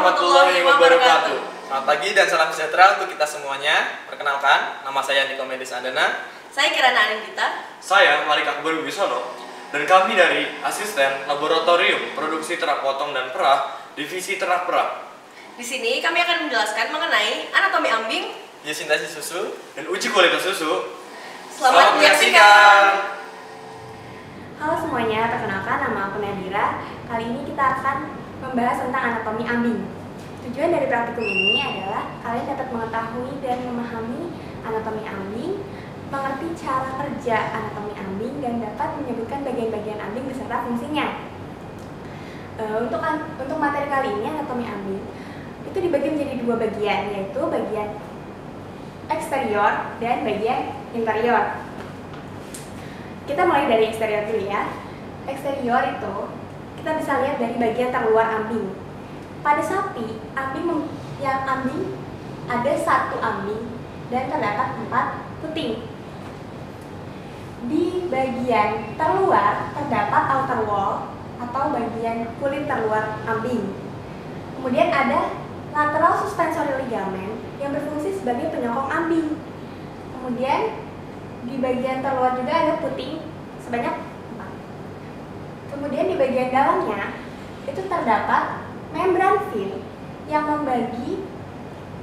warahmatullahi wabarakatuh. Selamat pagi dan salam sejahtera untuk kita semuanya. Perkenalkan, nama saya Niko Medis Andana. Saya Kirana Anindita. Saya Malik Akbar Wibisono. Dan kami dari Asisten Laboratorium Produksi Ternak Potong dan Perah, Divisi Ternak Perah. Di sini kami akan menjelaskan mengenai anatomi ambing, Biosintesis susu, dan uji kualitas susu. Selamat menyaksikan. Halo semuanya, perkenalkan nama aku Nadira. Kali ini kita akan membahas tentang anatomi ambing. Tujuan dari praktikum ini adalah kalian dapat mengetahui dan memahami anatomi ambing, mengerti cara kerja anatomi ambing, dan dapat menyebutkan bagian-bagian ambing beserta fungsinya. Untuk materi kali ini, anatomi ambing itu dibagi menjadi dua bagian, yaitu bagian eksterior dan bagian interior. Kita mulai dari eksterior dulu ya. Eksterior itu kita bisa lihat dari bagian terluar ambing. Pada sapi, ambing ada satu ambing dan terdapat 4 puting. Di bagian terluar terdapat outer wall atau bagian kulit terluar ambing. Kemudian ada lateral suspensory ligament yang berfungsi sebagai penyokong ambing. Kemudian di bagian terluar juga ada puting sebanyak 4. Kemudian di bagian dalamnya itu terdapat membran fin yang membagi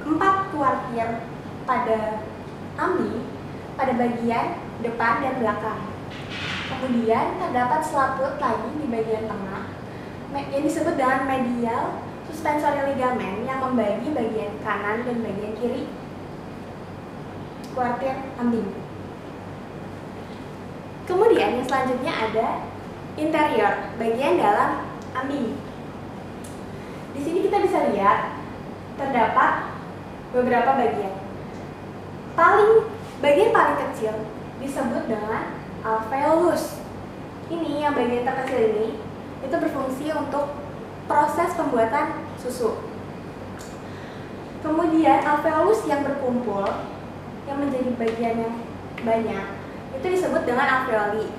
4 kuartil pada ambing pada bagian depan dan belakang. Kemudian terdapat selaput lagi di bagian tengah yang disebut dengan medial suspensory ligament yang membagi bagian kanan dan bagian kiri kuartil ambing. Kemudian yang selanjutnya ada interior, bagian dalam ambing. Di sini kita bisa lihat terdapat beberapa bagian. Bagian paling kecil disebut dengan alveolus. Ini yang bagian terkecil ini itu berfungsi untuk proses pembuatan susu. Kemudian alveolus yang berkumpul yang menjadi bagian yang banyak itu disebut dengan alveoli.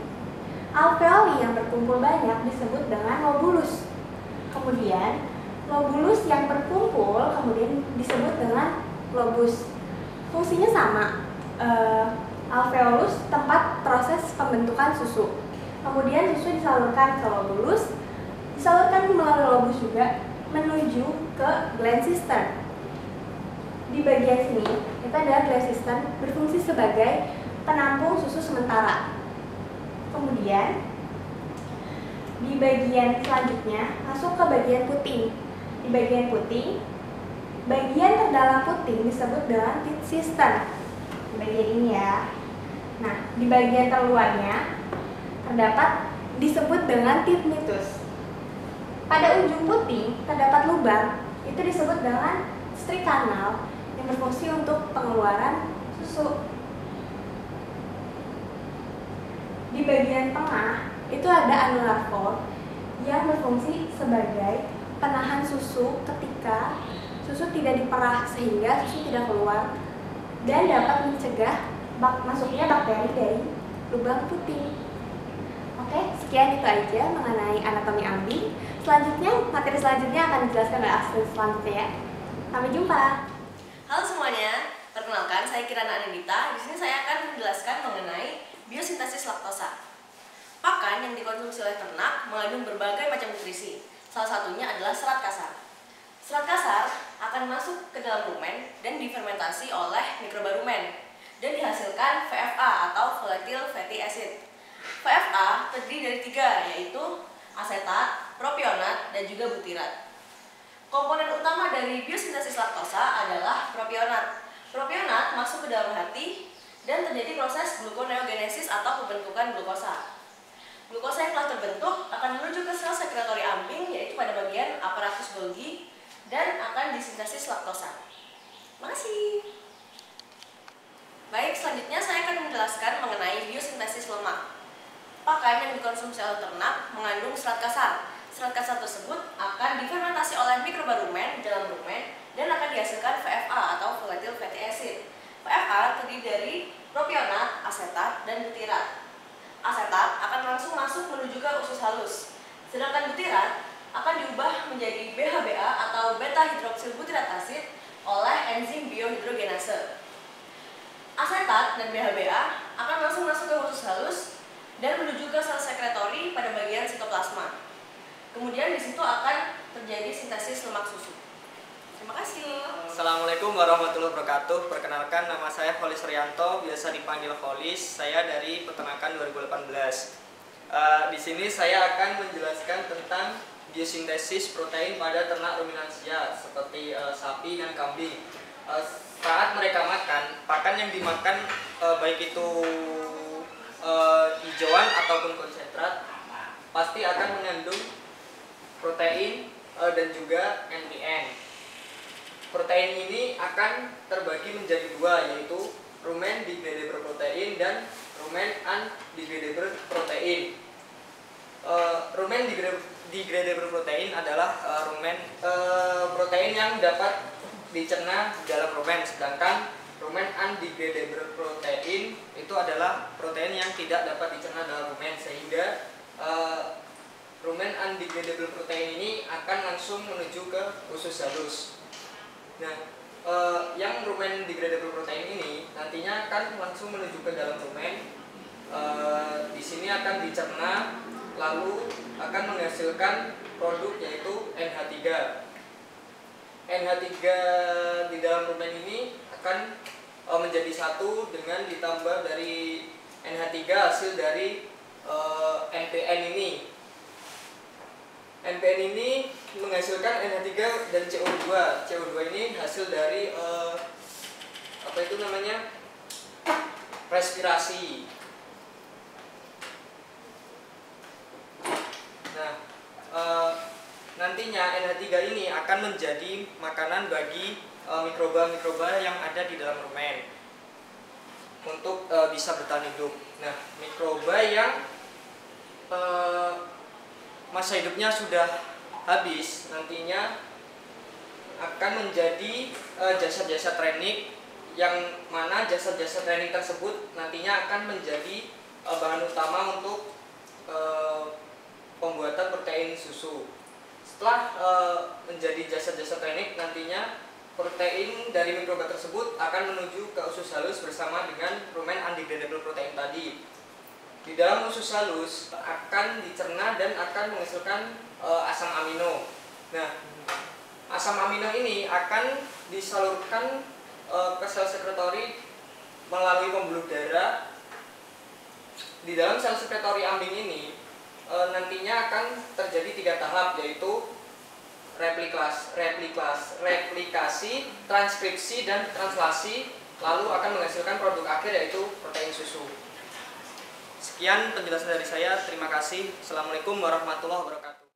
Alveoli yang berkumpul banyak disebut dengan lobulus. Kemudian lobulus yang berkumpul kemudian disebut dengan lobus. Fungsinya sama. Alveolus tempat proses pembentukan susu. Kemudian susu disalurkan ke lobulus, disalurkan melalui lobus juga menuju ke gland cistern. Di bagian sini itu adalah gland cistern berfungsi sebagai penampung susu sementara. Kemudian di bagian selanjutnya masuk ke bagian puting. Di bagian puting, bagian terdalam puting disebut dengan teat cistern. Di bagian ini ya. Nah, di bagian terluarnya terdapat disebut dengan teat meatus. Pada ujung puting terdapat lubang, itu disebut dengan strik kanal yang berfungsi untuk pengeluaran susu. Di bagian tengah itu ada anular fold yang berfungsi sebagai penahan susu ketika susu tidak diperah sehingga susu tidak keluar dan dapat mencegah masuknya bakteri dari lubang puting. Oke, sekian itu aja mengenai anatomi ambing. Materi selanjutnya akan dijelaskan oleh asisten selanjutnya ya. Sampai jumpa. Halo semuanya, perkenalkan saya Kirana Anindita. Di sini saya akan menjelaskan mengenai biosintesis laktosa. Pakan yang dikonsumsi oleh ternak mengandung berbagai macam nutrisi. Salah satunya adalah serat kasar. Serat kasar akan masuk ke dalam rumen dan difermentasi oleh mikroba rumen dan dihasilkan VFA atau volatile fatty acid. VFA terdiri dari 3, yaitu asetat, propionat, dan juga butirat. Komponen utama dari biosintesis laktosa adalah propionat. Propionat masuk ke dalam hati dan terjadi proses gluconeogenesis atau pembentukan glukosa. Glukosa yang telah terbentuk akan menuju ke sel sekretory ambing, yaitu pada bagian aparatus Golgi, dan akan disintesis laktosa. Makasih. Baik, selanjutnya saya akan menjelaskan mengenai biosintesis lemak. Pakan yang dikonsumsi oleh ternak mengandung serat kasar. Serat kasar tersebut akan difermentasi oleh mikroba rumen dalam rumen dan akan dihasilkan VFA atau volatile fatty acid. VFA terdiri dari propionat, asetat, dan butirat. Asetat akan langsung masuk menuju ke usus halus, sedangkan butirat akan diubah menjadi BHBA atau beta hidroksylbutyrat asid oleh enzim biohidrogenase. Asetat dan BHBA akan langsung masuk ke usus halus dan menuju ke sel sekretori pada bagian sitoplasma. Kemudian di situ akan terjadi sintesis lemak susu. Terima kasih. Assalamualaikum warahmatullahi wabarakatuh. Perkenalkan, nama saya Holis Rianto, biasa dipanggil Holis. Saya dari Peternakan 2018. Di sini saya akan menjelaskan tentang biosintesis protein pada ternak ruminansia seperti sapi dan kambing. Saat mereka makan, pakan yang dimakan baik itu hijauan ataupun konsentrat pasti akan mengandung protein dan juga NPN. Protein ini akan terbagi menjadi dua, yaitu rumen degradable protein dan rumen undegradable protein. Rumen degradable protein adalah protein yang dapat dicerna di dalam rumen, sedangkan rumen undegradable protein itu adalah protein yang tidak dapat dicerna dalam rumen, sehingga rumen undegradable protein ini akan langsung menuju ke usus halus. Nah, yang rumen degradable protein ini nantinya akan langsung menuju ke dalam rumen. Di sini akan dicerna, lalu akan menghasilkan produk yaitu NH3. NH3 di dalam rumen ini akan menjadi satu dengan ditambah dari NH3 hasil dari NPN ini. NPN ini menghasilkan NH3 dan CO2. CO2 ini hasil dari respirasi. Nah, nantinya NH3 ini akan menjadi makanan bagi mikroba-mikroba yang ada di dalam rumen untuk bisa bertahan hidup. Nah, mikroba yang masa hidupnya sudah habis nantinya akan menjadi jasad-jasad training, yang mana jasad-jasad training tersebut nantinya akan menjadi bahan utama untuk pembuatan protein susu. Setelah menjadi jasad-jasad training, nantinya protein dari mikroba tersebut akan menuju ke usus halus bersama dengan rumen undegradable protein tadi. Di dalam usus halus akan dicerna dan akan menghasilkan asam amino. Nah, asam amino ini akan disalurkan ke sel sekretori melalui pembuluh darah. Di dalam sel sekretori ambing ini nantinya akan terjadi 3 tahap, yaitu replikasi, transkripsi, dan translasi, lalu akan menghasilkan produk akhir yaitu protein susu. Sekian penjelasan dari saya, terima kasih. Assalamualaikum warahmatullahi wabarakatuh.